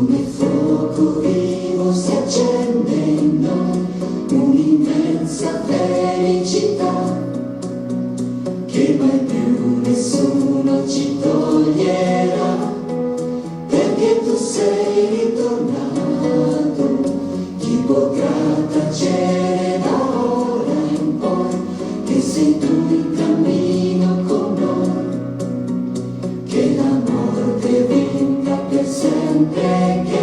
come fuoco vivo si accende in noi un'immensa felicità che mai più nessuno ci toglierà, perché tu sei ritornato. Chi potrà tacere da ora in poi che sei tu in cammino con noi, che la morte vinca per sempre, che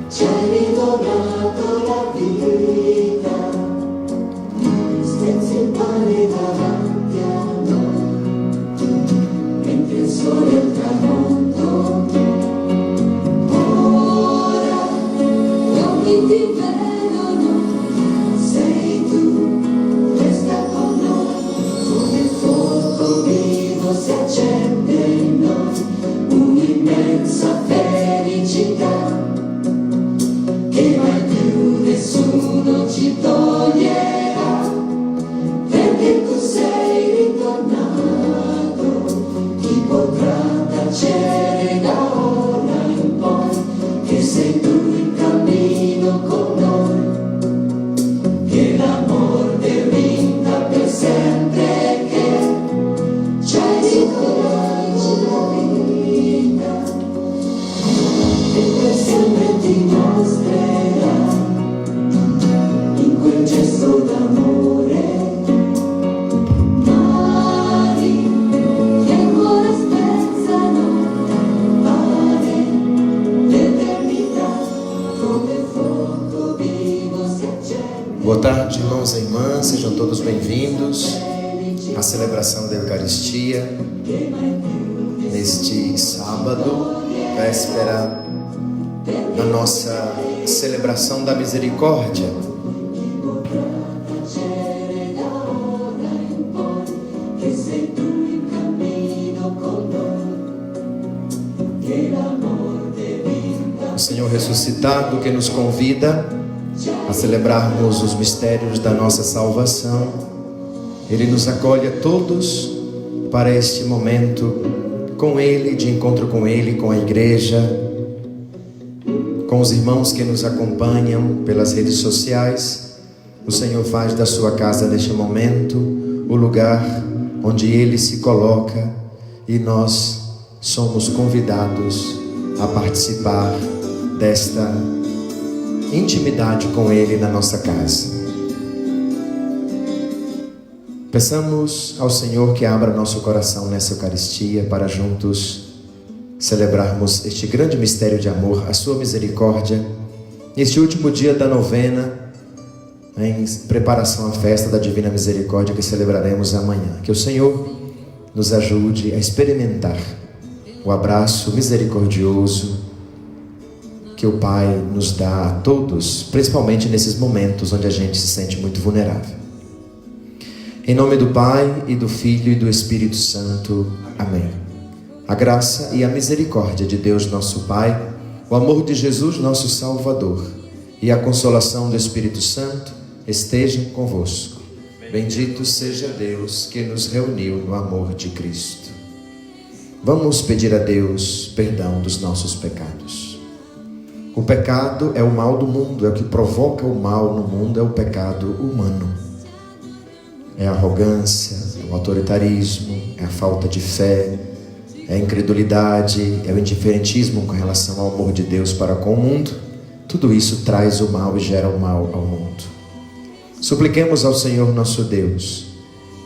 ci hai ridonato la vita, stezzi il pane davanti a noi, mentre il sole è il tramonto. Ora gli occhi ti vedono, sei tu, resta con noi, come il fuoco vivo si accende in noi un'immensa felicità che mai più nessuno ci toglierà, perché tu sei ritornato. Chi potrà tacere da ora in poi che sei tu in cammino con noi, che la morte vinca per sempre, che ci hai ridonato la vita e per sempre ti mostrerà in quel gesto d'amore mari che ancora spezzano pane l'eternità, come fuoco vivo si accende. Boa tarde, irmãos e irmãs, sejam todos bem-vindos à celebração da Eucaristia neste sábado, véspera da nossa celebração da Misericórdia. O Senhor ressuscitado que nos convida a celebrarmos os mistérios da nossa salvação, Ele nos acolhe a todos para este momento com Ele, de encontro com Ele, com a Igreja, com os irmãos que nos acompanham pelas redes sociais. O Senhor faz da sua casa neste momento o lugar onde Ele se coloca e nós somos convidados a participar desta intimidade com Ele na nossa casa. Peçamos ao Senhor que abra nosso coração nessa Eucaristia para juntos celebrarmos este grande mistério de amor, a sua misericórdia, neste último dia da novena, em preparação à festa da Divina Misericórdia que celebraremos amanhã. Que o Senhor nos ajude a experimentar o abraço misericordioso que o Pai nos dá a todos, principalmente nesses momentos onde a gente se sente muito vulnerável. Em nome do Pai, e do Filho, e do Espírito Santo. Amém. A graça e a misericórdia de Deus nosso Pai, o amor de Jesus nosso Salvador e a consolação do Espírito Santo estejam convosco. Bendito seja Deus que nos reuniu no amor de Cristo. Vamos pedir a Deus perdão dos nossos pecados. O pecado é o mal do mundo, é o que provoca o mal no mundo, é o pecado humano. É a arrogância, é o autoritarismo, é a falta de fé, é a incredulidade, é o indiferentismo com relação ao amor de Deus para com o mundo. Tudo isso traz o mal e gera o mal ao mundo. Supliquemos ao Senhor nosso Deus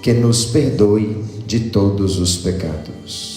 que nos perdoe de todos os pecados.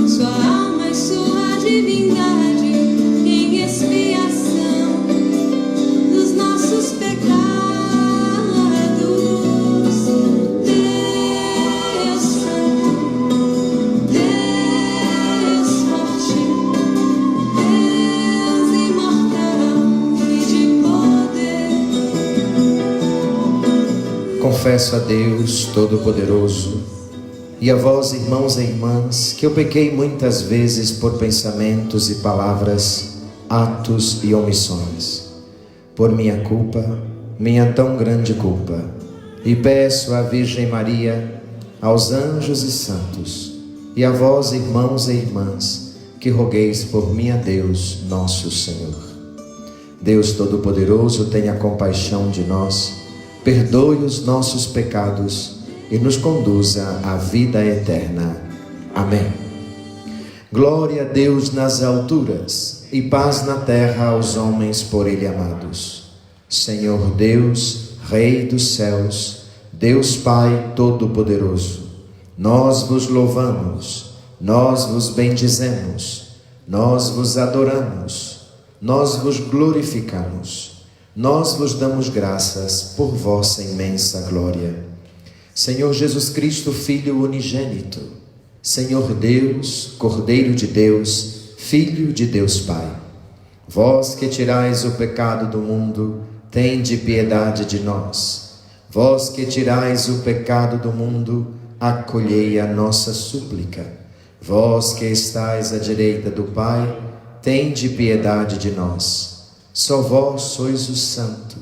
Sua alma e sua divindade, quem confesso a Deus Todo-Poderoso e a vós, irmãos e irmãs, que eu pequei muitas vezes por pensamentos e palavras, atos e omissões. Por minha culpa, minha tão grande culpa, e peço à Virgem Maria, aos anjos e santos, e a vós, irmãos e irmãs, que rogueis por mim a Deus, nosso Senhor. Deus Todo-Poderoso, tenha compaixão de nós, perdoe os nossos pecados e nos conduza à vida eterna. Amém. Glória a Deus nas alturas e paz na terra aos homens por Ele amados. Senhor Deus, Rei dos céus, Deus Pai Todo-Poderoso, nós vos louvamos, nós vos bendizemos, nós vos adoramos, nós vos glorificamos, nós vos damos graças por vossa imensa glória. Senhor Jesus Cristo, Filho unigênito, Senhor Deus, Cordeiro de Deus, Filho de Deus Pai, vós que tirais o pecado do mundo, tende piedade de nós. Vós que tirais o pecado do mundo, acolhei a nossa súplica. Vós que estais à direita do Pai, tende piedade de nós. Só vós sois o Santo,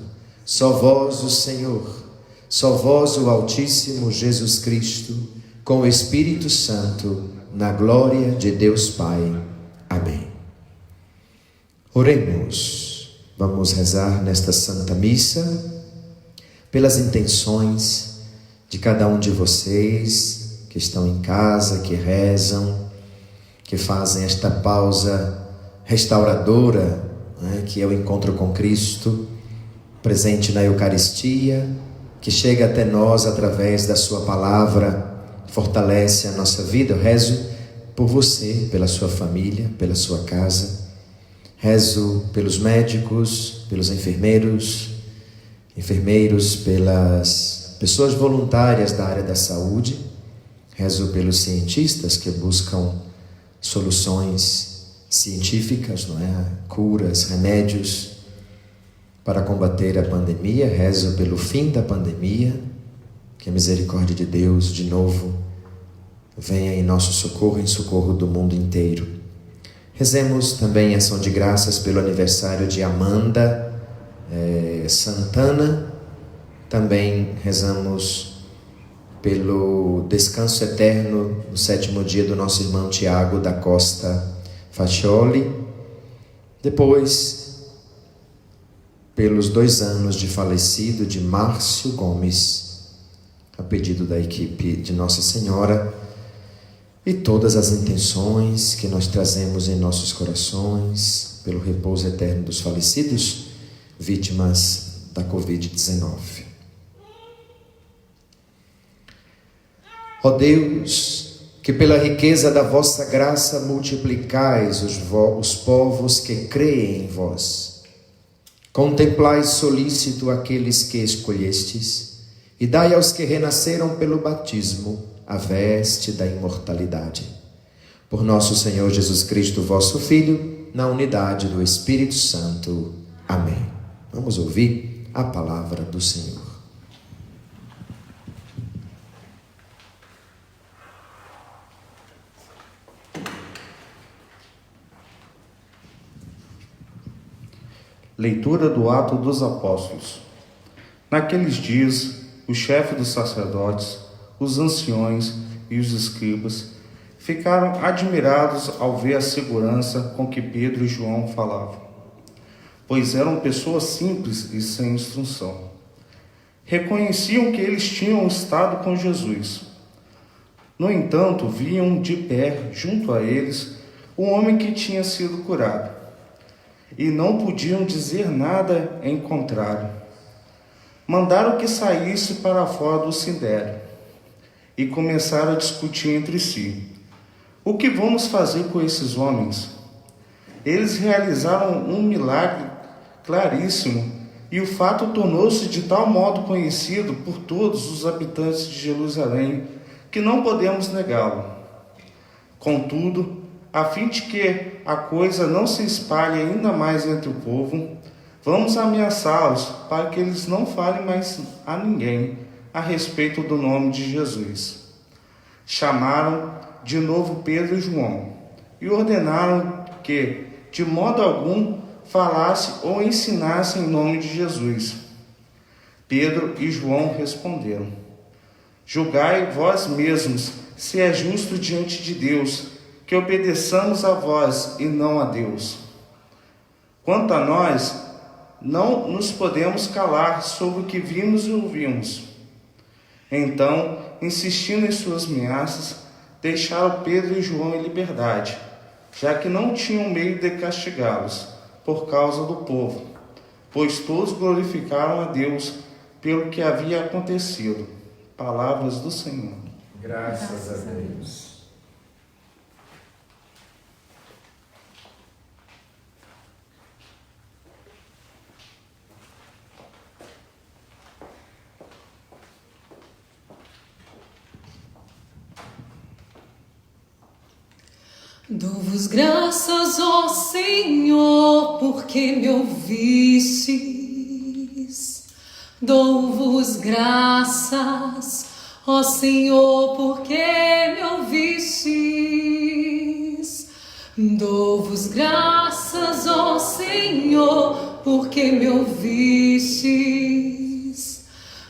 só vós o Senhor, só vós o Altíssimo Jesus Cristo, com o Espírito Santo, na glória de Deus Pai. Amém. Oremos. Vamos rezar nesta Santa Missa pelas intenções de cada um de vocês que estão em casa, que rezam, que fazem esta pausa restauradora, que é o encontro com Cristo, presente na Eucaristia, que chega até nós através da sua palavra, fortalece a nossa vida. Eu rezo por você, pela sua família, pela sua casa. Rezo pelos médicos, pelos enfermeiros, pelas pessoas voluntárias da área da saúde. Rezo pelos cientistas que buscam soluções científicas, curas, remédios para combater a pandemia. Rezo pelo fim da pandemia, que a misericórdia de Deus, de novo, venha em nosso socorro, em socorro do mundo inteiro. Rezemos também em ação de graças pelo aniversário de Amanda Santana. Também rezamos pelo descanso eterno no 7º dia do nosso irmão Tiago da Costa Faccioli. Depois, pelos 2 anos de falecido de Márcio Gomes, a pedido da equipe de Nossa Senhora, e todas as intenções que nós trazemos em nossos corações pelo repouso eterno dos falecidos, vítimas da Covid-19. Ó Deus, que pela riqueza da vossa graça multiplicais os povos que creem em vós, contemplai solícito aqueles que escolhestes e dai aos que renasceram pelo batismo a veste da imortalidade. Por nosso Senhor Jesus Cristo, vosso Filho, na unidade do Espírito Santo. Amém. Vamos ouvir a palavra do Senhor. Leitura do Atos dos Apóstolos. Naqueles dias, o chefe dos sacerdotes, os anciões e os escribas ficaram admirados ao ver a segurança com que Pedro e João falavam, pois eram pessoas simples e sem instrução. Reconheciam que eles tinham estado com Jesus. No entanto, viam de pé, junto a eles, um homem que tinha sido curado, e não podiam dizer nada em contrário. Mandaram que saísse para fora do sinédrio e começaram a discutir entre si: o que vamos fazer com esses homens? Eles realizaram um milagre claríssimo, e o fato tornou-se de tal modo conhecido por todos os habitantes de Jerusalém que não podemos negá-lo. Contudo, a fim de que a coisa não se espalhe ainda mais entre o povo, vamos ameaçá-los para que eles não falem mais a ninguém a respeito do nome de Jesus. Chamaram de novo Pedro e João e ordenaram que, de modo algum, falasse ou ensinasse em nome de Jesus. Pedro e João responderam: julgai vós mesmos se é justo diante de Deus que obedeçamos a vós e não a Deus. Quanto a nós, não nos podemos calar sobre o que vimos e ouvimos. Então, insistindo em suas ameaças, deixaram Pedro e João em liberdade, já que não tinham meio de castigá-los por causa do povo, pois todos glorificaram a Deus pelo que havia acontecido. Palavras do Senhor. Graças a Deus. Dou-vos graças, ó Senhor, porque me ouvistes. Dou-vos graças, ó Senhor, porque me ouvistes. Dou-vos graças, ó Senhor, porque me ouvistes.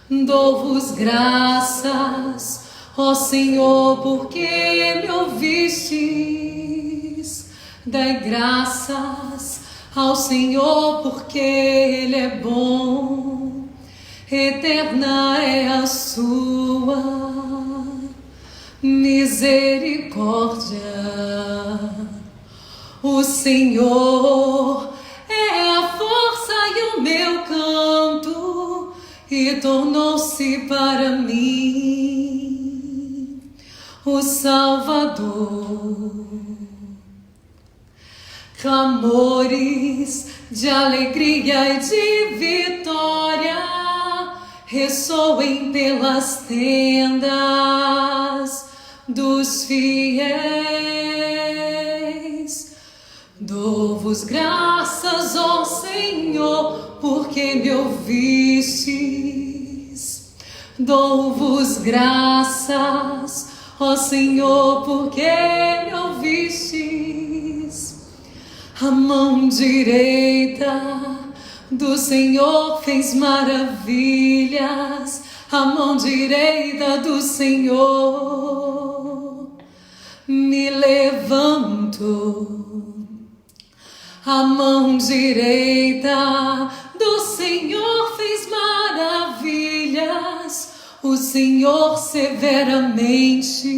Dou-vos graças, ó Senhor, porque me ouvistes. Dai graças ao Senhor, porque Ele é bom. Eterna é a sua misericórdia. O Senhor é a força e o meu canto, e tornou-se para mim o Salvador. Clamores de alegria e de vitória ressoem pelas tendas dos fiéis. Dou-vos graças, ó Senhor, porque me ouvistes. Dou-vos graças, ó Senhor, porque me ouvistes. A mão direita do Senhor fez maravilhas. A mão direita do Senhor me levanto. A mão direita do Senhor fez maravilhas. O Senhor severamente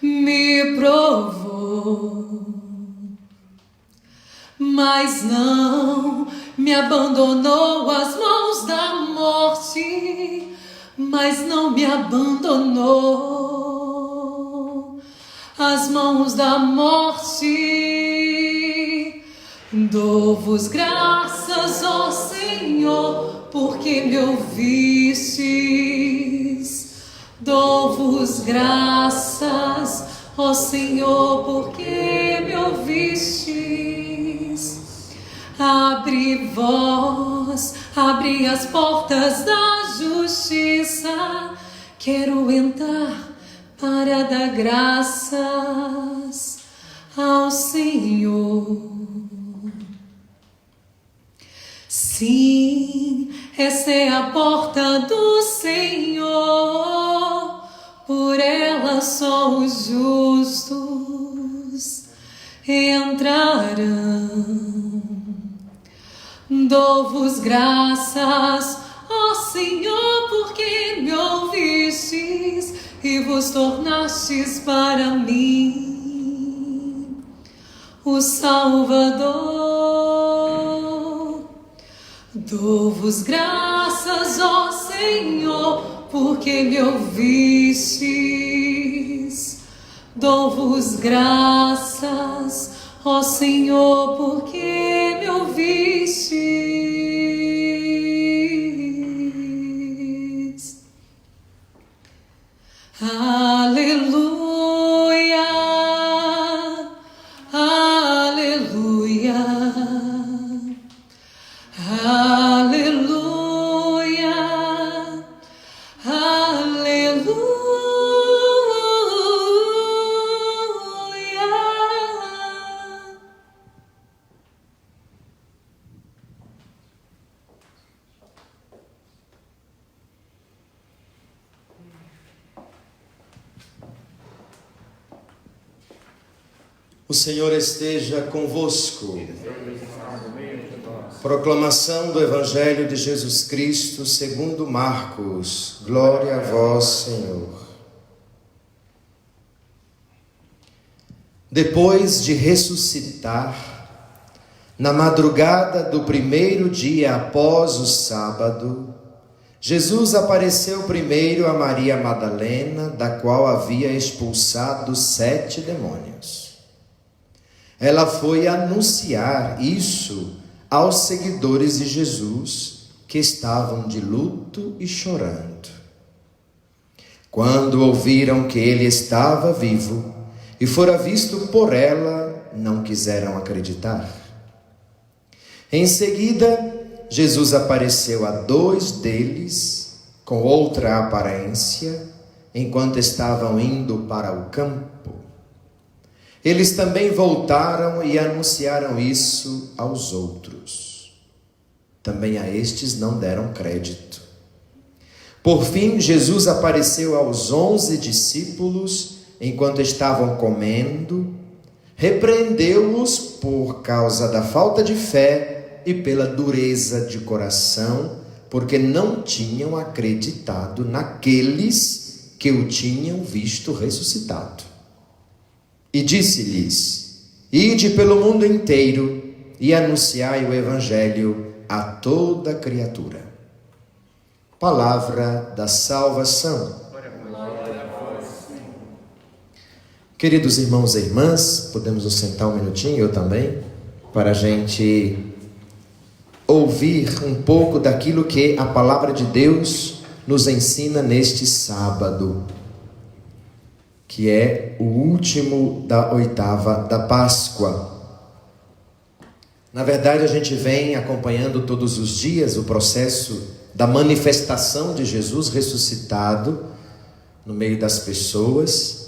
me provou, mas não me abandonou às mãos da morte, mas não me abandonou às mãos da morte. Dou-vos graças, ó Senhor, porque me ouvistes. Dou-vos graças, ó Senhor, porque me ouvistes. Abre vós, abre as portas da justiça. Quero entrar para dar graças ao Senhor. Sim, essa é a porta do Senhor, por ela só os justos entrarão. Dou-vos graças, ó Senhor, porque me ouvistes e vos tornastes para mim o Salvador. Dou-vos graças, ó Senhor, porque me ouvistes. Dou-vos graças, ó Senhor, porque me ouvistes. Aleluia, aleluia, aleluia, O Senhor esteja convosco. Proclamação do Evangelho de Jesus Cristo segundo Marcos. Glória a vós, Senhor. Depois de ressuscitar, na madrugada do primeiro dia após o sábado, Jesus apareceu primeiro a Maria Madalena, da qual havia expulsado 7 demônios. Ela foi anunciar isso aos seguidores de Jesus, que estavam de luto e chorando. Quando ouviram que ele estava vivo e fora visto por ela, não quiseram acreditar. Em seguida, Jesus apareceu a 2 deles com outra aparência, enquanto estavam indo para o campo. Eles também voltaram e anunciaram isso aos outros. Também a estes não deram crédito. Por fim, Jesus apareceu aos 11 discípulos enquanto estavam comendo, repreendeu-os por causa da falta de fé e pela dureza de coração, porque não tinham acreditado naqueles que o tinham visto ressuscitado. E disse-lhes: ide pelo mundo inteiro e anunciai o Evangelho a toda criatura. Palavra da salvação. Queridos irmãos e irmãs, podemos nos sentar um minutinho, eu também, para a gente ouvir um pouco daquilo que a palavra de Deus nos ensina neste sábado, que é o último da 8ª da Páscoa. Na verdade, a gente vem acompanhando todos os dias o processo da manifestação de Jesus ressuscitado no meio das pessoas.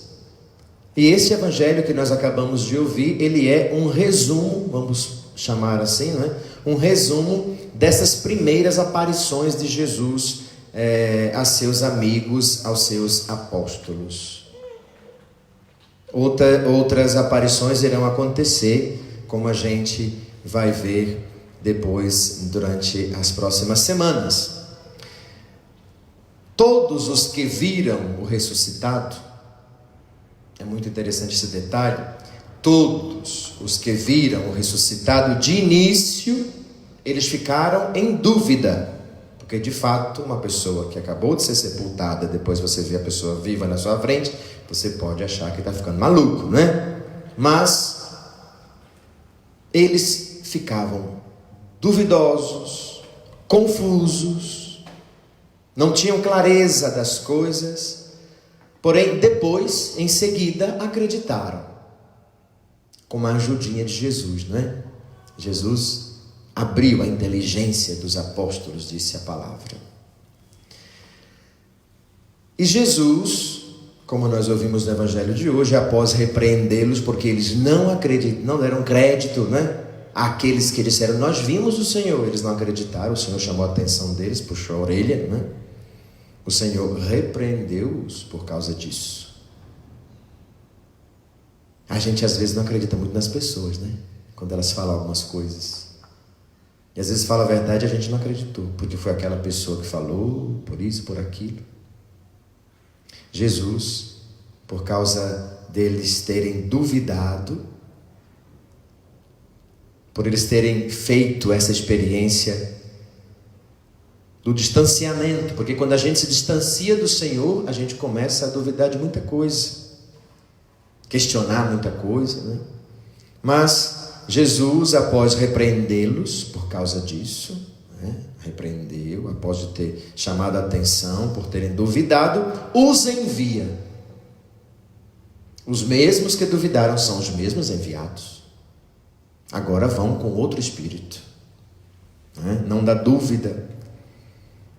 E esse evangelho que nós acabamos de ouvir, ele é um resumo, vamos chamar assim, não é? Um resumo dessas primeiras aparições de Jesus a seus amigos, aos seus apóstolos. Outras aparições irão acontecer, como a gente vai ver depois, durante as próximas semanas. Todos os que viram o ressuscitado, é muito interessante esse detalhe, todos os que viram o ressuscitado de início, eles ficaram em dúvida, porque de fato uma pessoa que acabou de ser sepultada, depois você vê a pessoa viva na sua frente, você pode achar que está ficando maluco, né? Mas eles ficavam duvidosos, confusos, não tinham clareza das coisas, porém depois, em seguida, acreditaram, com a ajudinha de Jesus, não é? Jesus abriu a inteligência dos apóstolos, disse a palavra. E Jesus, como nós ouvimos no evangelho de hoje, após repreendê-los, porque eles não deram crédito, né? Àqueles que disseram, nós vimos o Senhor, eles não acreditaram, o Senhor chamou a atenção deles, puxou a orelha, né? O Senhor repreendeu-os por causa disso. A gente às vezes não acredita muito nas pessoas, né? Quando elas falam algumas coisas. E às vezes fala a verdade e a gente não acreditou, porque foi aquela pessoa que falou, por isso, por aquilo. Jesus, por causa deles terem duvidado, por eles terem feito essa experiência do distanciamento, porque quando a gente se distancia do Senhor, a gente começa a duvidar de muita coisa, questionar muita coisa, né? Mas Jesus, após repreendê-los por causa disso, né? Repreendeu, após de ter chamado a atenção por terem duvidado, os envia. Os mesmos que duvidaram são os mesmos enviados. Agora vão com outro espírito, né? Não dá dúvida.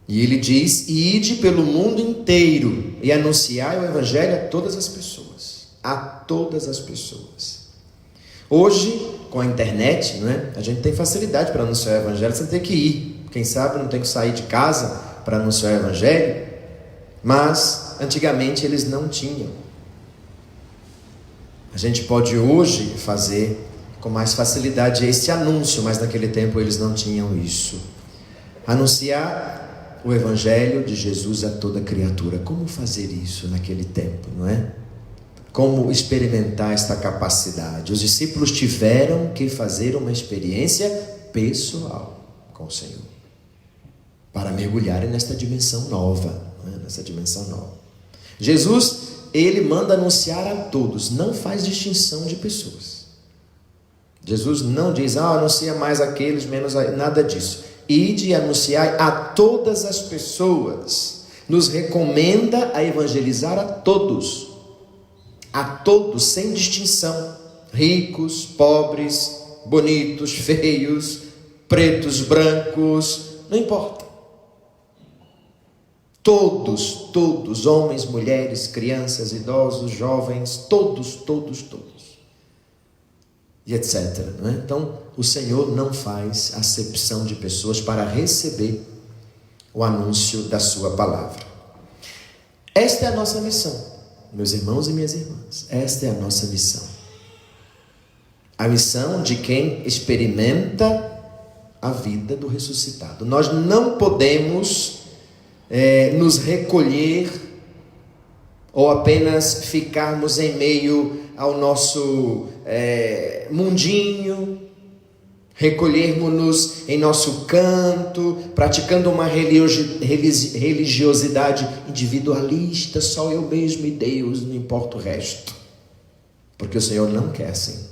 E ele diz, ide pelo mundo inteiro e anunciai o evangelho a todas as pessoas. A todas as pessoas. Hoje, com a internet, né, a gente tem facilidade para anunciar o evangelho sem ter que ir. Quem sabe não tem que sair de casa para anunciar o evangelho. Mas, antigamente, eles não tinham. A gente pode hoje fazer com mais facilidade esse anúncio, mas naquele tempo eles não tinham isso. Anunciar o Evangelho de Jesus a toda criatura. Como fazer isso naquele tempo, não é? Como experimentar esta capacidade? Os discípulos tiveram que fazer uma experiência pessoal com o Senhor para mergulharem nesta dimensão nova, não é? Nessa dimensão nova. Jesus, ele manda anunciar a todos, não faz distinção de pessoas. Jesus não diz, anuncia mais aqueles, menos nada disso. Ide e anunciar a todas as pessoas. Nos recomenda a evangelizar a todos, sem distinção. Ricos, pobres, bonitos, feios, pretos, brancos, não importa. Todos, homens, mulheres, crianças, idosos, jovens, todos. E etc. Não é? Então, o Senhor não faz acepção de pessoas para receber o anúncio da sua palavra. Esta é a nossa missão, meus irmãos e minhas irmãs. Esta é a nossa missão. A missão de quem experimenta a vida do ressuscitado. Nós não podemos nos recolher ou apenas ficarmos em meio ao nosso mundinho, recolhermos-nos em nosso canto, praticando uma religiosidade individualista, só eu mesmo e Deus, não importa o resto. Porque o Senhor não quer assim.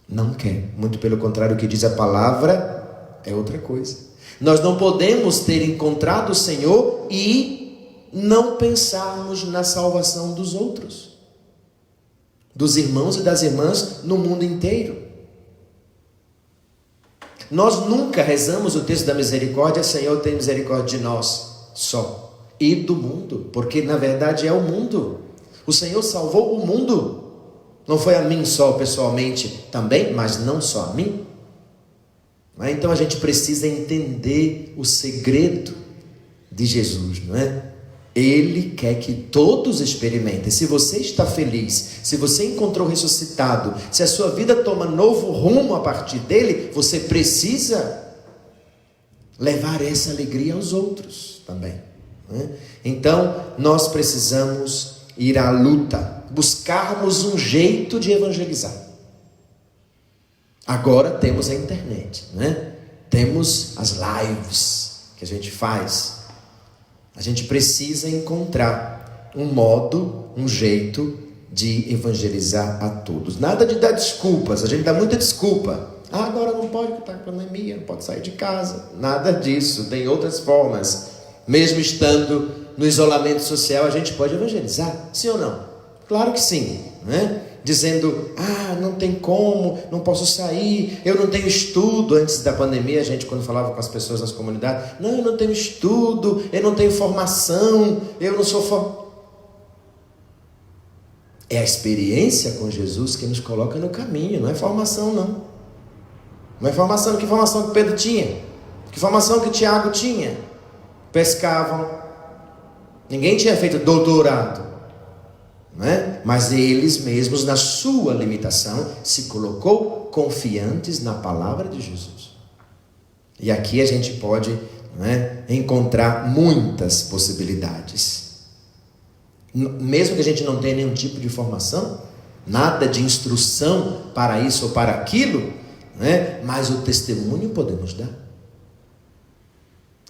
Não quer. Muito pelo contrário, o que diz a palavra é outra coisa. Nós não podemos ter encontrado o Senhor e não pensarmos na salvação dos outros, dos irmãos e das irmãs no mundo inteiro. Nós nunca rezamos o texto da misericórdia, Senhor, tem misericórdia de nós só, e do mundo, porque na verdade é o mundo. O Senhor salvou o mundo. Não foi a mim só pessoalmente também, mas não só a mim. Então a gente precisa entender o segredo de Jesus, não é? Ele quer que todos experimentem. Se você está feliz, se você encontrou ressuscitado, se a sua vida toma novo rumo a partir dele, você precisa levar essa alegria aos outros também, não é? Então nós precisamos ir à luta, buscarmos um jeito de evangelizar. Agora temos a internet, né? Temos as lives que a gente faz. A gente precisa encontrar um modo, um jeito de evangelizar a todos. Nada de dar desculpas, a gente dá muita desculpa. Agora não pode, porque está com pandemia, não pode sair de casa. Nada disso, tem outras formas. Mesmo estando no isolamento social, a gente pode evangelizar, sim ou não? Claro que sim, né? Dizendo, não tem como, não posso sair, eu não tenho estudo. Antes da pandemia, a gente quando falava com as pessoas nas comunidades, eu não tenho estudo, eu não tenho formação, eu não sou É a experiência com Jesus que nos coloca no caminho, não é formação não. Não é formação, que formação que Pedro tinha? Que formação que Tiago tinha? Pescavam, ninguém tinha feito doutorado. Né? Mas eles mesmos, na sua limitação, se colocou confiantes na palavra de Jesus. E aqui a gente pode, encontrar muitas possibilidades. Mesmo que a gente não tenha nenhum tipo de formação, nada de instrução para isso ou para aquilo, mas o testemunho podemos dar.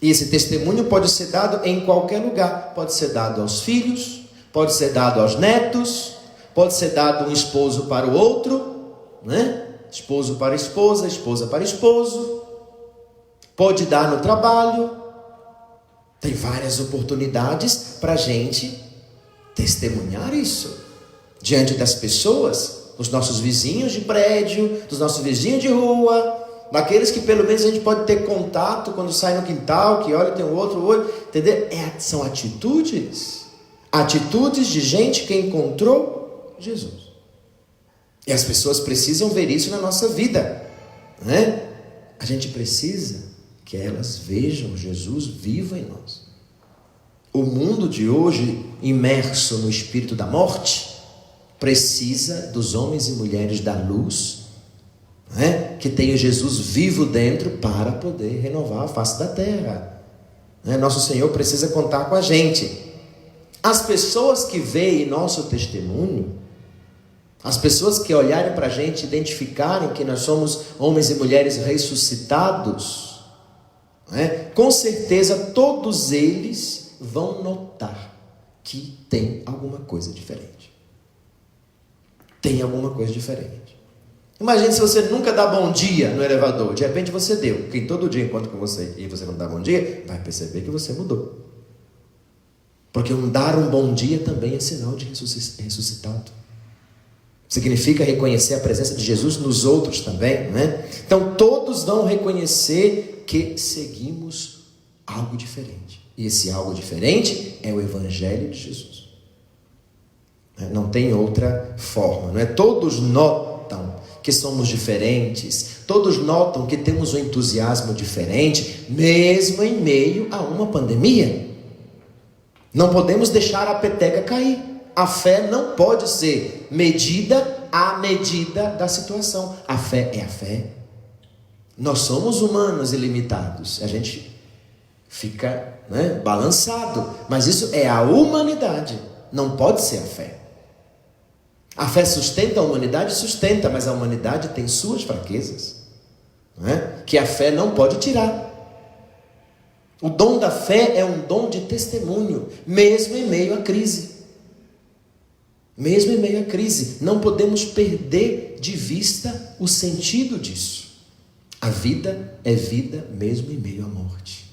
E esse testemunho pode ser dado em qualquer lugar. Pode ser dado aos filhos, pode ser dado aos netos, pode ser dado um esposo para o outro, esposo para esposa, esposa para esposo, pode dar no trabalho. Tem várias oportunidades para a gente testemunhar isso diante das pessoas, dos nossos vizinhos de prédio, dos nossos vizinhos de rua, daqueles que pelo menos a gente pode ter contato quando sai no quintal, que olha, tem o outro olho, entendeu? São atitudes de gente que encontrou Jesus. E as pessoas precisam ver isso na nossa vida, A gente precisa que elas vejam Jesus vivo em nós. O mundo de hoje, imerso no espírito da morte, precisa dos homens e mulheres da luz, que tenham Jesus vivo dentro para poder renovar a face da terra. Nosso Senhor precisa contar com a gente. As pessoas que veem nosso testemunho, as pessoas que olharem para a gente, identificarem que nós somos homens e mulheres ressuscitados, com certeza todos eles vão notar que tem alguma coisa diferente. Tem alguma coisa diferente. Imagine se você nunca dá bom dia no elevador. De repente você deu. Quem todo dia encontra com você e você não dá bom dia, vai perceber que você mudou. Porque dar um bom dia também é sinal de ressuscitado. Significa reconhecer a presença de Jesus nos outros também, Então todos vão reconhecer que seguimos algo diferente. E esse algo diferente é o Evangelho de Jesus. Não tem outra forma, Todos notam que somos diferentes, todos notam que temos um entusiasmo diferente, mesmo em meio a uma pandemia. Não podemos deixar a peteca cair. A fé não pode ser medida à medida da situação. A fé é a fé. Nós somos humanos e limitados. A gente fica balançado, mas isso é a humanidade, não pode ser a fé. A fé sustenta a humanidade? Sustenta, mas a humanidade tem suas fraquezas, que a fé não pode tirar. O dom da fé é um dom de testemunho, mesmo em meio à crise. Mesmo em meio à crise, não podemos perder de vista o sentido disso. A vida é vida mesmo em meio à morte.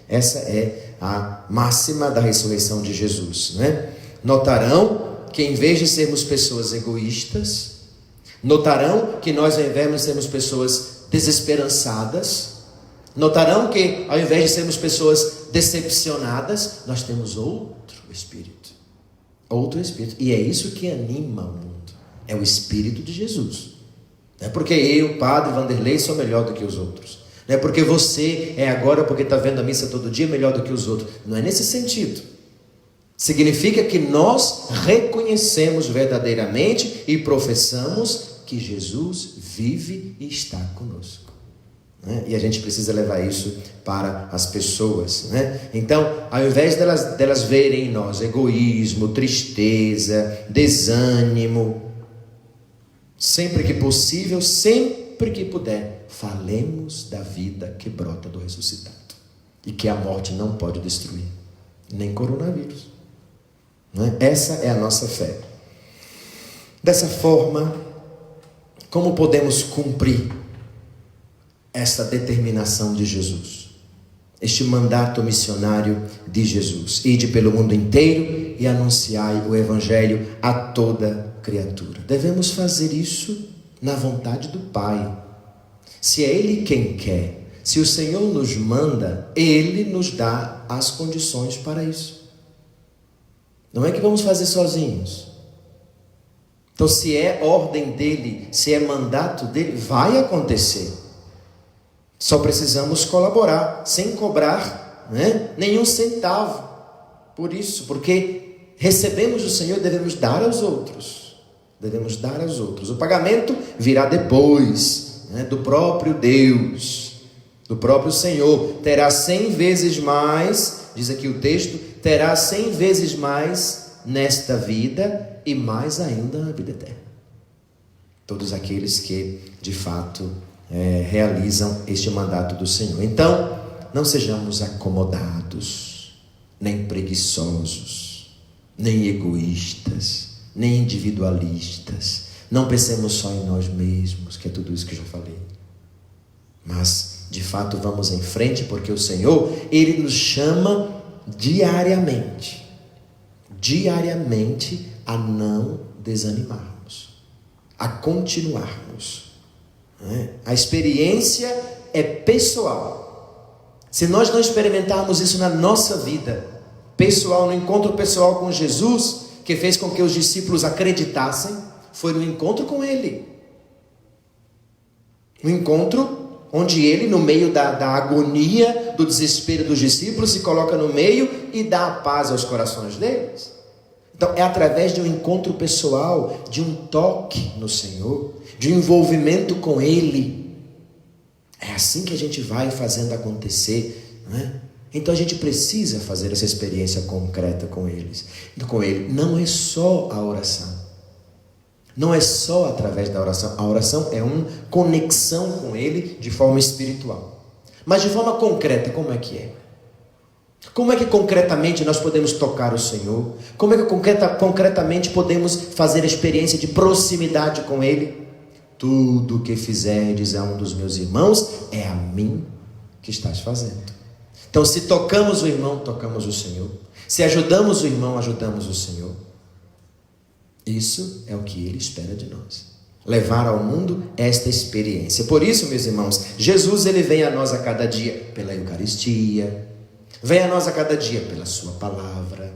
Essa é a máxima da ressurreição de Jesus. Notarão que em vez de sermos pessoas egoístas, notarão que nós ao invés de sermos pessoas desesperançadas, notarão que ao invés de sermos pessoas decepcionadas, nós temos outro espírito. Outro espírito. E é isso que anima o mundo. É o Espírito de Jesus. Não é porque eu, Padre Vanderlei, sou melhor do que os outros. Não é porque você é agora, porque está vendo a missa todo dia, melhor do que os outros. Não é nesse sentido. Significa que nós reconhecemos verdadeiramente e professamos que Jesus vive e está conosco. E a gente precisa levar isso para as pessoas. Então, ao invés delas verem em nós egoísmo, tristeza, desânimo, sempre que possível, sempre que puder, falemos da vida que brota do ressuscitado e que a morte não pode destruir, nem coronavírus. Essa é a nossa fé. Dessa forma, como podemos cumprir esta determinação de Jesus, este mandato missionário de Jesus? Ide pelo mundo inteiro e anunciai o Evangelho a toda criatura. Devemos fazer isso na vontade do Pai. Se é Ele quem quer, se o Senhor nos manda, Ele nos dá as condições para isso. Não é que vamos fazer sozinhos. Então, se é ordem dele, se é mandato dele, vai acontecer. Só precisamos colaborar, sem cobrar nenhum centavo por isso, porque recebemos do Senhor e devemos dar aos outros. Devemos dar aos outros. O pagamento virá depois, do próprio Deus, do próprio Senhor. Terá 100 vezes mais, diz aqui o texto, terá 100 vezes mais nesta vida e mais ainda na vida eterna. Todos aqueles que, de fato, realizam este mandato do Senhor. Então, não sejamos acomodados, nem preguiçosos, nem egoístas, nem individualistas. Não pensemos só em nós mesmos, que é tudo isso que eu já falei. Mas, de fato, vamos em frente, porque o Senhor, Ele nos chama diariamente a não desanimarmos, a continuarmos. A experiência é pessoal. Se nós não experimentarmos isso na nossa vida pessoal, no encontro pessoal com Jesus, que fez com que os discípulos acreditassem, foi no encontro com Ele. Um encontro onde Ele, no meio da agonia, do desespero dos discípulos, se coloca no meio e dá a paz aos corações deles. Então, é através de um encontro pessoal, de um toque no Senhor, de um envolvimento com Ele. É assim que a gente vai fazendo acontecer, não é? Então a gente precisa fazer essa experiência concreta com Ele. Não é só a oração. Não é só através da oração. A oração é uma conexão com Ele de forma espiritual. Mas de forma concreta, como é que é? Como é que concretamente nós podemos tocar o Senhor? Como é que concretamente podemos fazer a experiência de proximidade com Ele? Tudo o que fizerdes a um dos meus irmãos é a mim que estás fazendo. Então, se tocamos o irmão, tocamos o Senhor. Se ajudamos o irmão, ajudamos o Senhor. Isso é o que Ele espera de nós. Levar ao mundo esta experiência. Por isso, meus irmãos, Jesus ele vem a nós a cada dia pela Eucaristia. Vem a nós a cada dia pela sua palavra,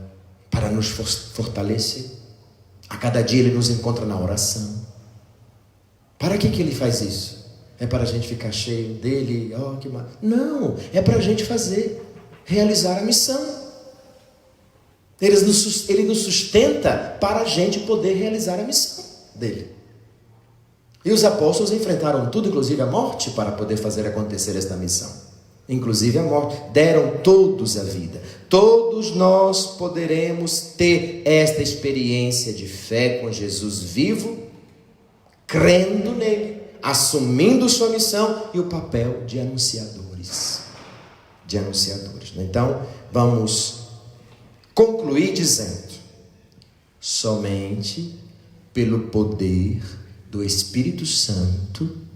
para nos fortalecer. A cada dia Ele nos encontra na oração. Para que Ele faz isso? É para a gente ficar cheio dele? Não, é para a gente realizar a missão. Ele nos sustenta para a gente poder realizar a missão dele. E os apóstolos enfrentaram tudo, inclusive a morte, para poder fazer acontecer esta missão. Inclusive a morte, deram todos a vida. Todos nós poderemos ter esta experiência de fé com Jesus vivo, crendo nele, assumindo sua missão e o papel de anunciadores. Então, vamos concluir dizendo: somente pelo poder do Espírito Santo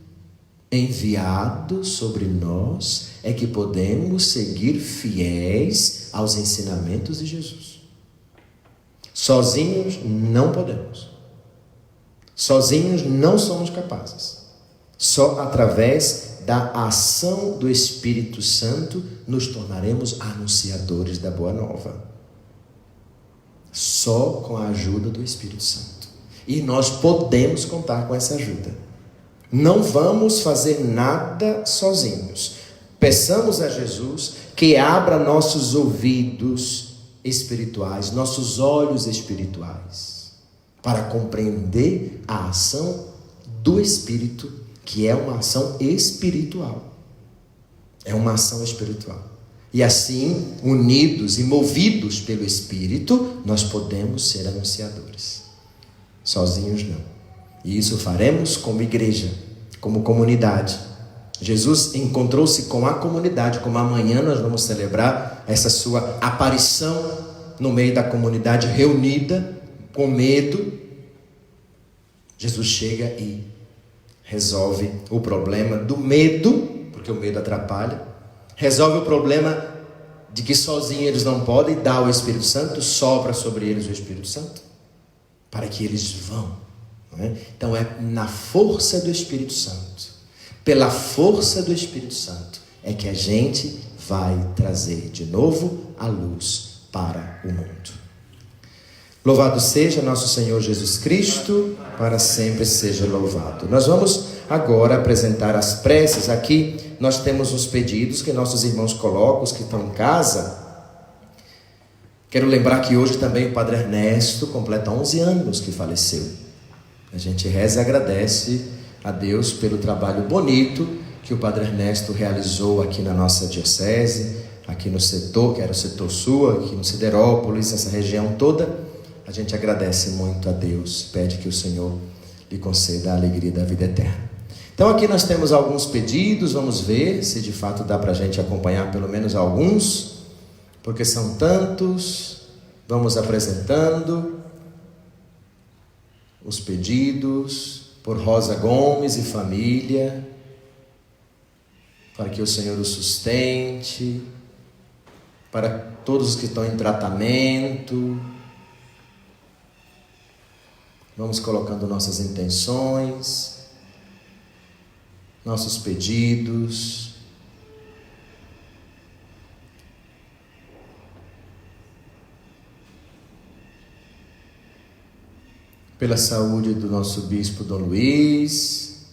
enviado sobre nós é que podemos seguir fiéis aos ensinamentos de Jesus. Sozinhos não podemos. Sozinhos não somos capazes. Só através da ação do Espírito Santo nos tornaremos anunciadores da Boa Nova. Só com a ajuda do Espírito Santo. E nós podemos contar com essa ajuda. Não vamos fazer nada sozinhos. Peçamos a Jesus que abra nossos ouvidos espirituais, nossos olhos espirituais, para compreender a ação do Espírito, que é uma ação espiritual. É uma ação espiritual. E assim, unidos e movidos pelo Espírito, nós podemos ser anunciadores. Sozinhos não. E isso faremos como igreja, como comunidade. Jesus encontrou-se com a comunidade, como amanhã nós vamos celebrar essa sua aparição no meio da comunidade reunida, com medo. Jesus chega e resolve o problema do medo, porque o medo atrapalha. Resolve o problema de que sozinhos eles não podem, dá o Espírito Santo, sopra sobre eles o Espírito Santo, para que eles vão. Não é? Então é na força do Espírito Santo, pela força do Espírito Santo, é que a gente vai trazer de novo a luz para o mundo. Louvado seja nosso Senhor Jesus Cristo, para sempre seja louvado. Nós vamos agora apresentar as preces. Aqui nós temos os pedidos que nossos irmãos colocam, os que estão em casa. Quero lembrar que hoje também o Padre Ernesto completa 11 anos que faleceu. A gente reza e agradece a Deus pelo trabalho bonito que o Padre Ernesto realizou aqui na nossa diocese, aqui no setor, que era o setor sul, aqui no Siderópolis, essa região toda. A gente agradece muito a Deus, pede que o Senhor lhe conceda a alegria da vida eterna. Então aqui nós temos alguns pedidos, vamos ver se de fato dá para a gente acompanhar pelo menos alguns, porque são tantos. Vamos apresentando os pedidos por Rosa Gomes e família, para que o Senhor os sustente, para todos os que estão em tratamento. Vamos colocando nossas intenções, nossos pedidos. Pela saúde do nosso bispo Dom Luiz.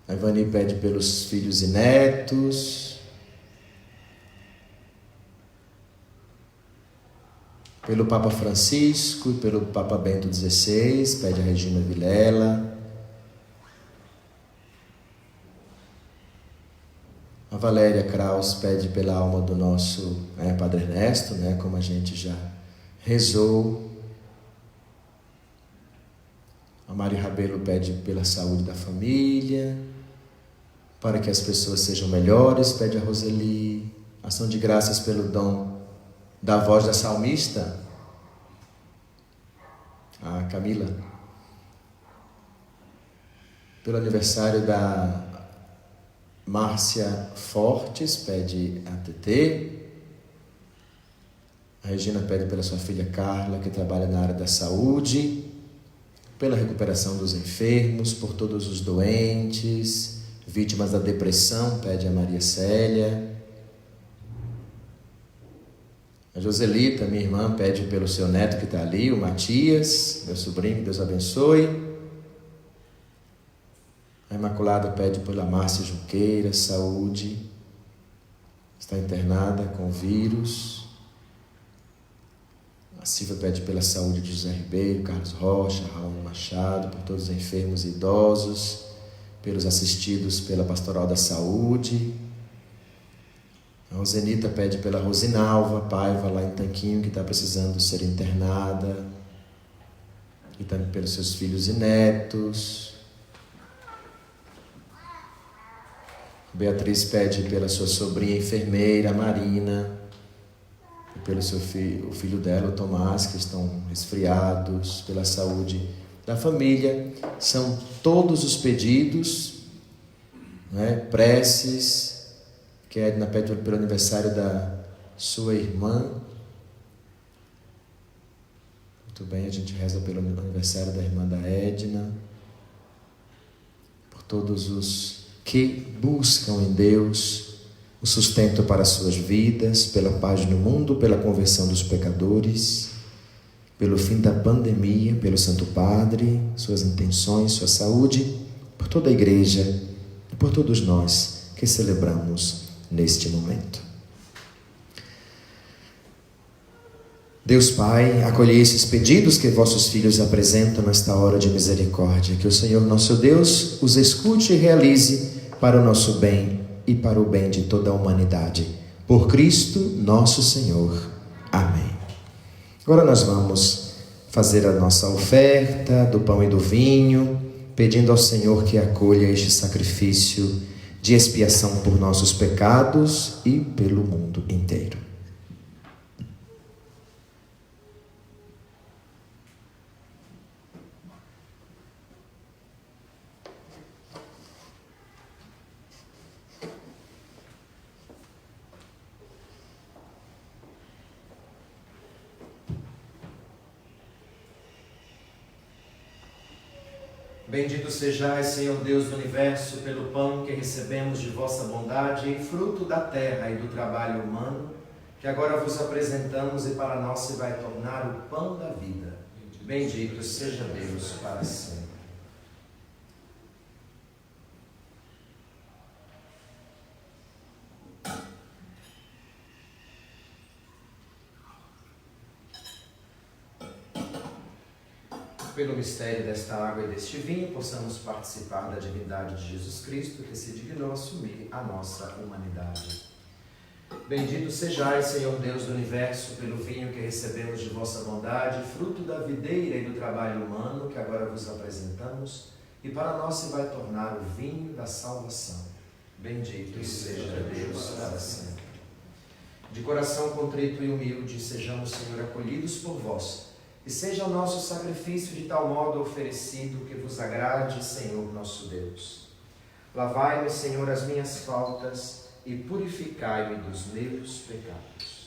A Ivani pede pelos filhos e netos. Pelo Papa Francisco e pelo Papa Bento XVI, pede a Regina Vilela. A Valéria Kraus pede pela alma do nosso Padre Ernesto, como a gente já rezou. A Mari Rabelo pede pela saúde da família, para que as pessoas sejam melhores, pede a Roseli. Ação de graças pelo dom da voz da salmista, a Camila. Pelo aniversário da Márcia Fortes, pede a TT. A Regina pede pela sua filha Carla, que trabalha na área da saúde. Pela recuperação dos enfermos, por todos os doentes, vítimas da depressão, pede a Maria Célia. A Joselita, minha irmã, pede pelo seu neto que está ali, o Matias, meu sobrinho, que Deus abençoe. A Imaculada pede pela Márcia Junqueira, saúde, está internada com vírus. A Silvia pede pela saúde de José Ribeiro, Carlos Rocha, Raul Machado, por todos os enfermos e idosos, pelos assistidos pela Pastoral da Saúde. A Rosenita pede pela Rosinalva Paiva, lá em Tanquinho, que está precisando ser internada, e também pelos seus filhos e netos. Beatriz pede pela sua sobrinha enfermeira, Marina, e pelo seu o filho dela, o Tomás, que estão resfriados, pela saúde da família. São todos os pedidos, preces, que a Edna pede pelo aniversário da sua irmã. Muito bem, a gente reza pelo aniversário da irmã da Edna, por todos os que buscam em Deus o sustento para as suas vidas, pela paz no mundo, pela conversão dos pecadores, pelo fim da pandemia, pelo Santo Padre, suas intenções, sua saúde, por toda a Igreja e por todos nós que celebramos neste momento. Deus Pai, acolhei esses pedidos que vossos filhos apresentam nesta hora de misericórdia, que o Senhor nosso Deus os escute e realize para o nosso bem e para o bem de toda a humanidade. Por Cristo nosso Senhor. Amém. Agora nós vamos fazer a nossa oferta do pão e do vinho, pedindo ao Senhor que acolha este sacrifício de expiação por nossos pecados e pelo mundo inteiro. Bendito sejais, Senhor Deus do Universo, pelo pão que recebemos de vossa bondade, fruto da terra e do trabalho humano, que agora vos apresentamos e para nós se vai tornar o pão da vida. Bendito seja Deus para sempre. Pelo mistério desta água e deste vinho, possamos participar da divindade de Jesus Cristo, que se dignou assumir a nossa humanidade. Bendito sejais, Senhor Deus do Universo, pelo vinho que recebemos de vossa bondade, fruto da videira e do trabalho humano, que agora vos apresentamos, e para nós se vai tornar o vinho da salvação. Bendito seja Deus para sempre. De coração contrito e humilde, sejamos, Senhor, acolhidos por vós, e seja o nosso sacrifício de tal modo oferecido que vos agrade, Senhor nosso Deus. Lavai-me, Senhor, as minhas faltas e purificai-me dos meus pecados.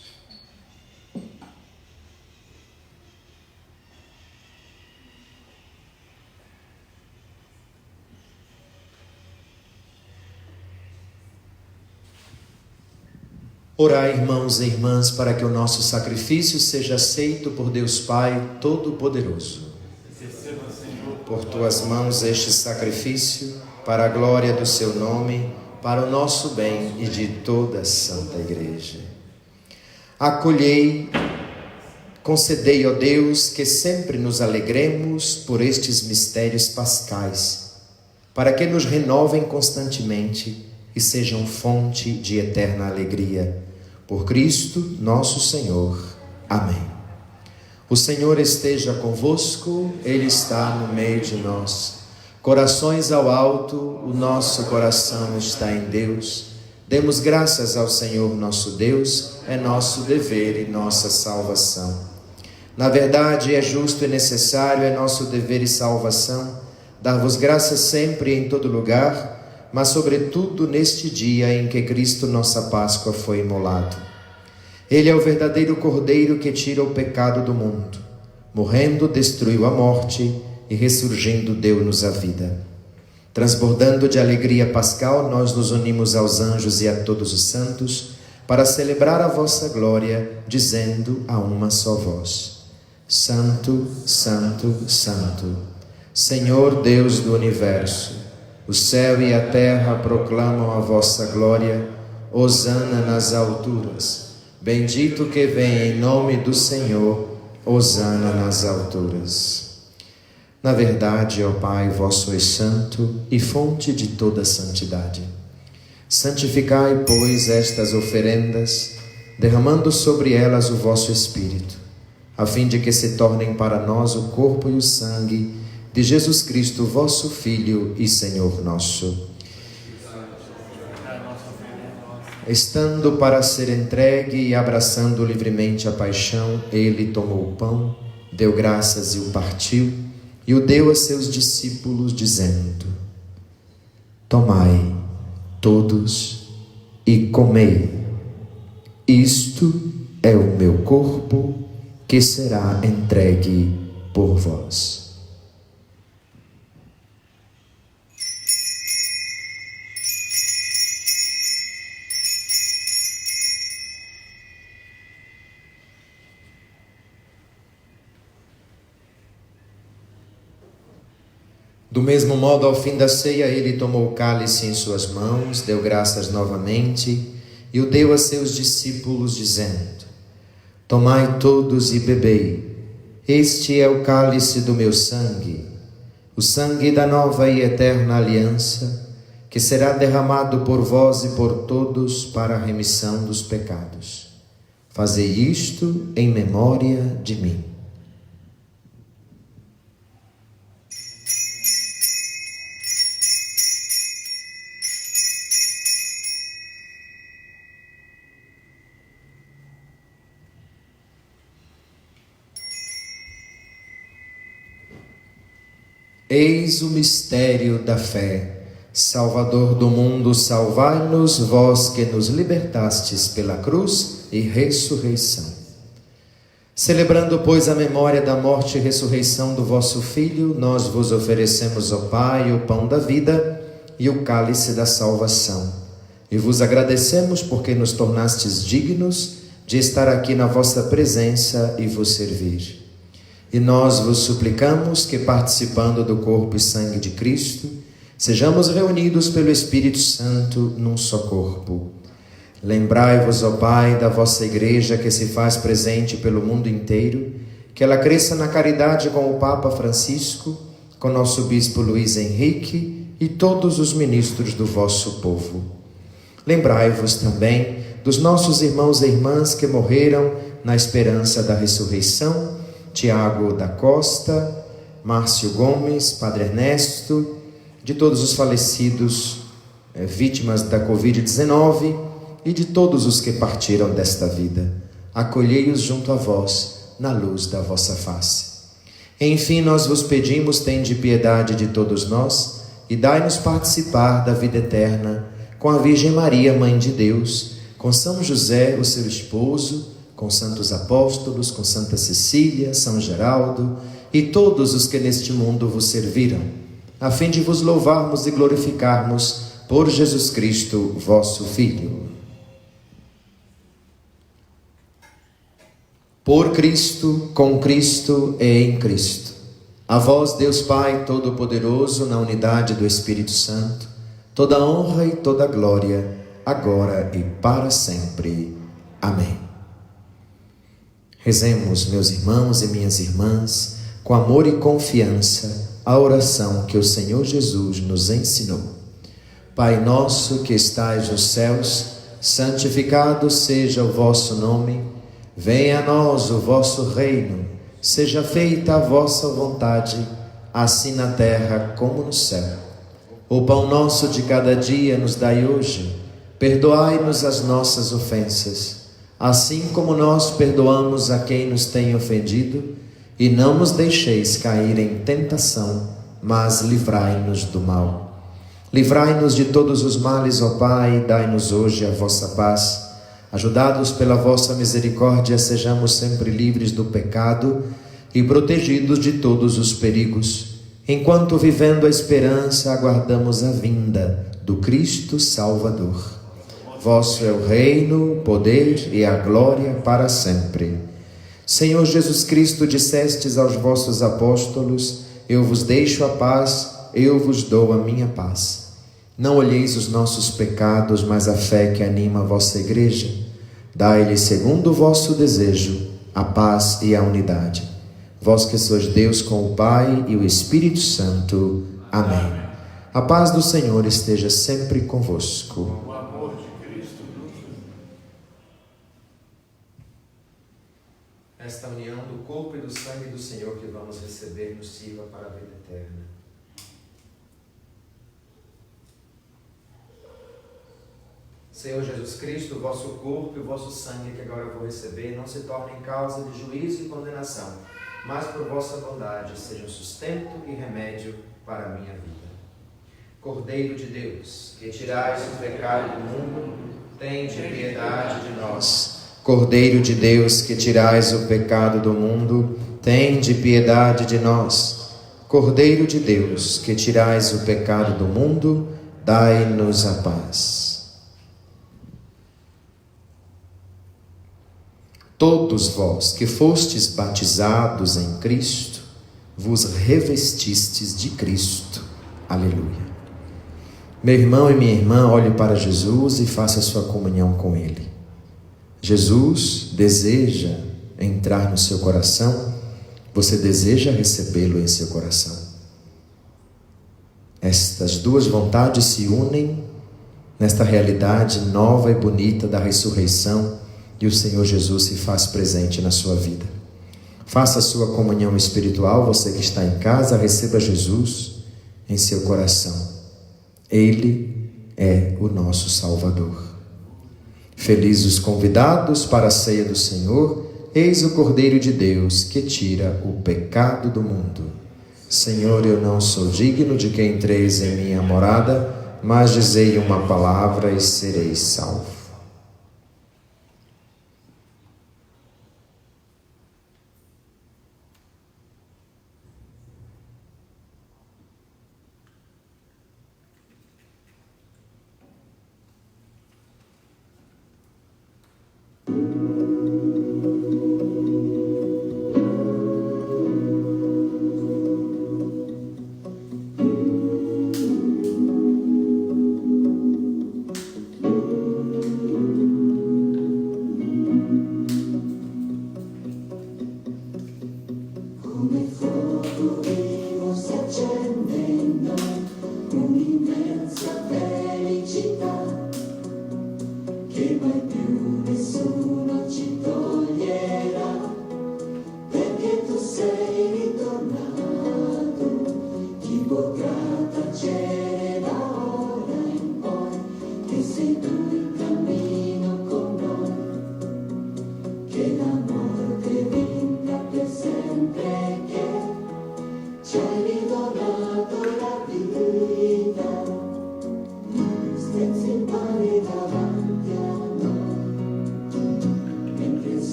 Orai, irmãos e irmãs, para que o nosso sacrifício seja aceito por Deus Pai Todo-Poderoso. Por tuas mãos este sacrifício, para a glória do seu nome, para o nosso bem e de toda a Santa Igreja. Acolhei Concedei, ó Deus, que sempre nos alegremos por estes mistérios pascais, para que nos renovem constantemente e sejam fonte de eterna alegria. Por Cristo nosso Senhor. Amém. O Senhor esteja convosco, Ele está no meio de nós. Corações ao alto, o nosso coração está em Deus. Demos graças ao Senhor nosso Deus, é nosso dever e nossa salvação. Na verdade, é justo e necessário, é nosso dever e salvação, dar-vos graças sempre e em todo lugar, mas sobretudo neste dia em que Cristo, nossa Páscoa, foi imolado. Ele é o verdadeiro Cordeiro que tira o pecado do mundo. Morrendo, destruiu a morte e ressurgindo, deu-nos a vida. Transbordando de alegria pascal, nós nos unimos aos anjos e a todos os santos para celebrar a vossa glória, dizendo a uma só voz: Santo, Santo, Santo, Senhor Deus do Universo, o céu e a terra proclamam a vossa glória. Hosana nas alturas. Bendito que vem em nome do Senhor. Hosana nas alturas. Na verdade, ó Pai, vós sois santo e fonte de toda santidade. Santificai, pois, estas oferendas, derramando sobre elas o vosso Espírito, a fim de que se tornem para nós o corpo e o sangue de Jesus Cristo, vosso Filho e Senhor nosso. Estando para ser entregue e abraçando livremente a paixão, ele tomou o pão, deu graças e o partiu, e o deu a seus discípulos, dizendo: Tomai todos e comei. Isto é o meu corpo, que será entregue por vós. Do mesmo modo, ao fim da ceia, ele tomou o cálice em suas mãos, deu graças novamente e o deu a seus discípulos, dizendo: Tomai todos e bebei, este é o cálice do meu sangue, o sangue da nova e eterna aliança, que será derramado por vós e por todos para a remissão dos pecados. Fazei isto em memória de mim. Eis o mistério da fé. Salvador do mundo, salvai-nos, vós que nos libertastes pela cruz e ressurreição. Celebrando, pois, a memória da morte e ressurreição do vosso Filho, nós vos oferecemos, ó Pai, o pão da vida e o cálice da salvação. E vos agradecemos porque nos tornastes dignos de estar aqui na vossa presença e vos servir. E nós vos suplicamos que, participando do corpo e sangue de Cristo, sejamos reunidos pelo Espírito Santo num só corpo. Lembrai-vos, ó Pai, da vossa Igreja que se faz presente pelo mundo inteiro, que ela cresça na caridade com o Papa Francisco, com nosso Bispo Luiz Henrique e todos os ministros do vosso povo. Lembrai-vos também dos nossos irmãos e irmãs que morreram na esperança da ressurreição: Tiago da Costa, Márcio Gomes, Padre Ernesto, de todos os falecidos vítimas da Covid-19 e de todos os que partiram desta vida. Acolhei-os junto a vós, na luz da vossa face. Enfim, nós vos pedimos, tende piedade de todos nós e dai-nos participar da vida eterna com a Virgem Maria, Mãe de Deus, com São José, o seu esposo, com santos apóstolos, com Santa Cecília, São Geraldo e todos os que neste mundo vos serviram, a fim de vos louvarmos e glorificarmos por Jesus Cristo, vosso Filho. Por Cristo, com Cristo e em Cristo. A vós, Deus Pai Todo-Poderoso, na unidade do Espírito Santo, toda honra e toda glória, agora e para sempre. Amém. Rezemos, meus irmãos e minhas irmãs, com amor e confiança, a oração que o Senhor Jesus nos ensinou. Pai nosso que estais nos céus, santificado seja o vosso nome. Venha a nós o vosso reino. Seja feita a vossa vontade, assim na terra como no céu. O pão nosso de cada dia nos dai hoje. Perdoai-nos as nossas ofensas, assim como nós perdoamos a quem nos tem ofendido, e não nos deixeis cair em tentação, mas livrai-nos do mal. Livrai-nos de todos os males, ó Pai, e dai-nos hoje a vossa paz. Ajudados pela vossa misericórdia, sejamos sempre livres do pecado e protegidos de todos os perigos, enquanto, vivendo a esperança, aguardamos a vinda do Cristo Salvador. Vosso é o reino, o poder e a glória para sempre. Senhor Jesus Cristo, dissestes aos vossos apóstolos: eu vos deixo a paz, eu vos dou a minha paz. Não olheis os nossos pecados, mas a fé que anima a vossa igreja. Dai-lhe, segundo o vosso desejo, a paz e a unidade. Vós que sois Deus com o Pai e o Espírito Santo. Amém. A paz do Senhor esteja sempre convosco. Esta união do corpo e do sangue do Senhor que vamos receber nos sirva para a vida eterna. Senhor Jesus Cristo, o vosso corpo e o vosso sangue que agora eu vou receber não se tornem causa de juízo e condenação, mas por vossa bondade sejam sustento e remédio para a minha vida. Cordeiro de Deus, que tirais o pecado do mundo, tende piedade de nós. Cordeiro de Deus, que tirais o pecado do mundo, tende piedade de nós. Cordeiro de Deus, que tirais o pecado do mundo, dai-nos a paz. Todos vós que fostes batizados em Cristo, vos revestistes de Cristo. Aleluia. Meu irmão e minha irmã, olhe para Jesus e faça a sua comunhão com Ele. Jesus deseja entrar no seu coração, você deseja recebê-lo em seu coração. Estas duas vontades se unem nesta realidade nova e bonita da ressurreição, e o Senhor Jesus se faz presente na sua vida. Faça a sua comunhão espiritual, você que está em casa, receba Jesus em seu coração. Ele é o nosso Salvador. Felizes os convidados para a ceia do Senhor, eis o Cordeiro de Deus que tira o pecado do mundo. Senhor, eu não sou digno de que entreis em minha morada, mas dizei uma palavra e sereis salvo.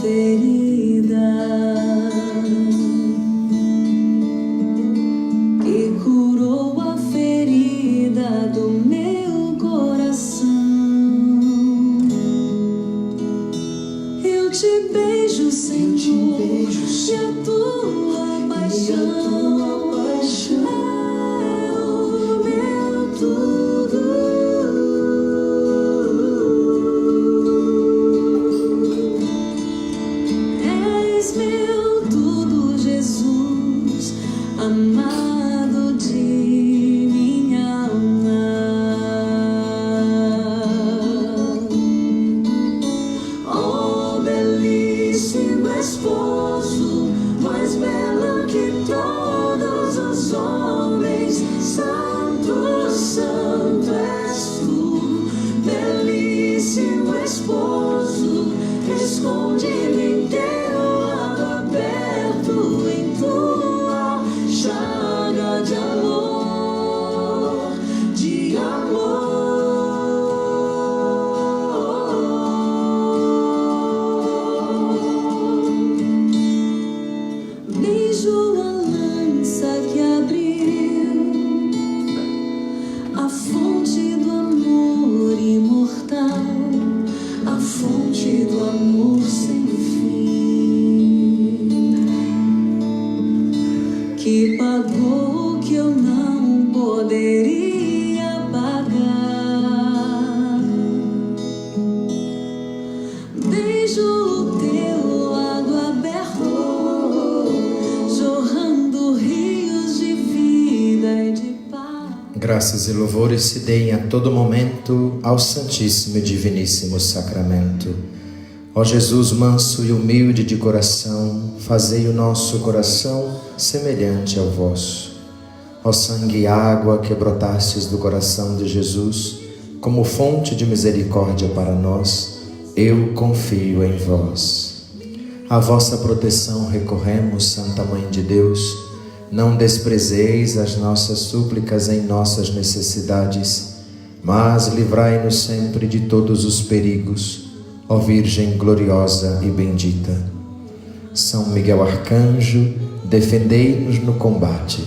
ferida que curou a ferida do meu coração. Eu te beijo, Senhor, e a tua paixão é o meu tudo. És meu tudo, Jesus, amado de minha alma. Oh, belíssimo esposo, mais belo que todos os homens, santo, santo és tu. Belíssimo esposo, esconde-me em teu lado aberto, em tua chaga de amor, de amor. Beijo a lança que abriu a fonte do amor imortal, a fonte do amor sem fim, que pagou o que eu não poderia pagar. Beijo o teu lado aberto, jorrando rios de vida e de paz. Graças e louvores se deem a todo momento ao Santíssimo e Diviníssimo Sacramento. Ó Jesus manso e humilde de coração, fazei o nosso coração semelhante ao vosso. Ó sangue e água que brotastes do coração de Jesus, como fonte de misericórdia para nós, eu confio em vós. A vossa proteção recorremos, Santa Mãe de Deus. Não desprezeis as nossas súplicas em nossas necessidades, mas livrai-nos sempre de todos os perigos, ó Virgem gloriosa e bendita. São Miguel Arcanjo, defendei-nos no combate.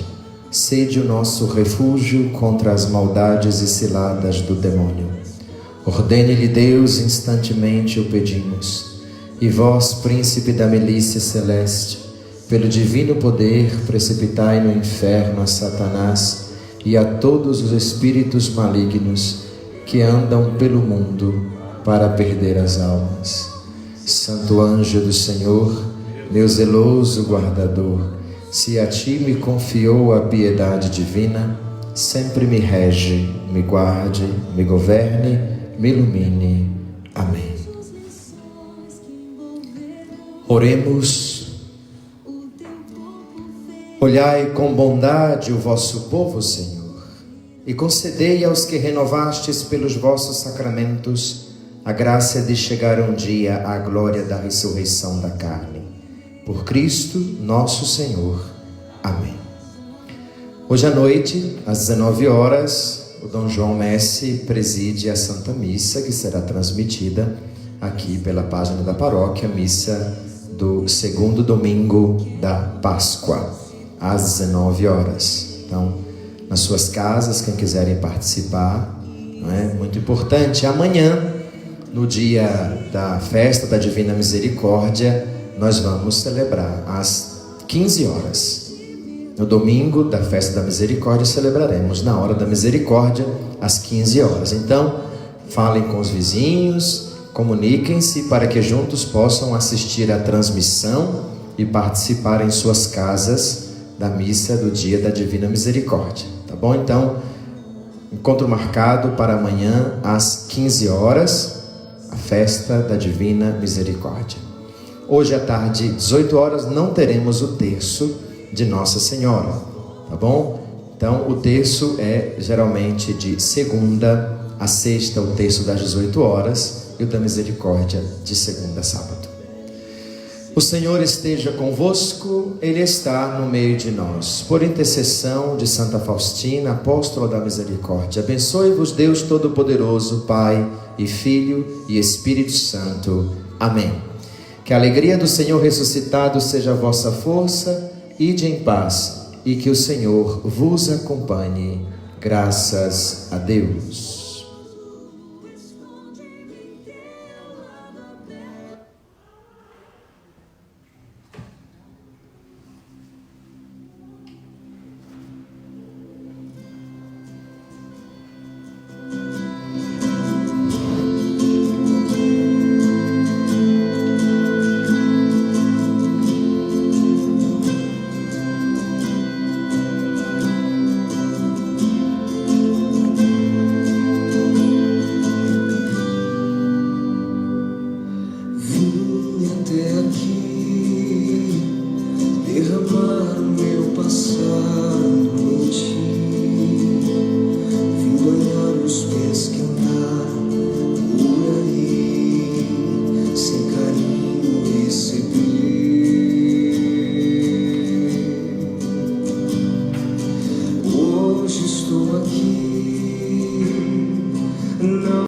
Sede o nosso refúgio contra as maldades e ciladas do demônio. Ordene-lhe Deus, instantemente o pedimos. E vós, príncipe da milícia celeste, pelo divino poder, precipitai no inferno a Satanás e a todos os espíritos malignos que andam pelo mundo para perder as almas. Santo anjo do Senhor, meu zeloso guardador, se a ti me confiou a piedade divina, sempre me rege, me guarde, me governe, me ilumine. Amém. Oremos. Olhai com bondade o vosso povo, Senhor, e concedei aos que renovastes pelos vossos sacramentos a graça de chegar um dia à glória da ressurreição da carne. Por Cristo nosso Senhor. Amém. Hoje à noite, às 19 horas, o Dom João Messi preside a Santa Missa, que será transmitida aqui pela página da paróquia, missa do segundo domingo da Páscoa, às 19 horas. Então, nas suas casas, quem quiserem participar, não é? Muito importante. Amanhã, no dia da festa da Divina Misericórdia, nós vamos celebrar às 15 horas. No domingo da festa da Misericórdia, celebraremos na hora da Misericórdia, às 15 horas. Então, falem com os vizinhos, comuniquem-se para que juntos possam assistir à transmissão e participar em suas casas da missa do dia da Divina Misericórdia, tá bom? Então, encontro marcado para amanhã às 15 horas, a festa da Divina Misericórdia. Hoje à tarde, 18 horas, não teremos o terço de Nossa Senhora, tá bom? Então, o terço é geralmente de segunda a sexta, o terço das 18 horas, e o da Misericórdia de segunda a sábado. O Senhor esteja convosco, Ele está no meio de nós. Por intercessão de Santa Faustina, apóstola da Misericórdia, abençoe-vos Deus Todo-Poderoso, Pai e Filho e Espírito Santo. Amém. Que a alegria do Senhor ressuscitado seja a vossa força. Ide em paz e que o Senhor vos acompanhe. Graças a Deus.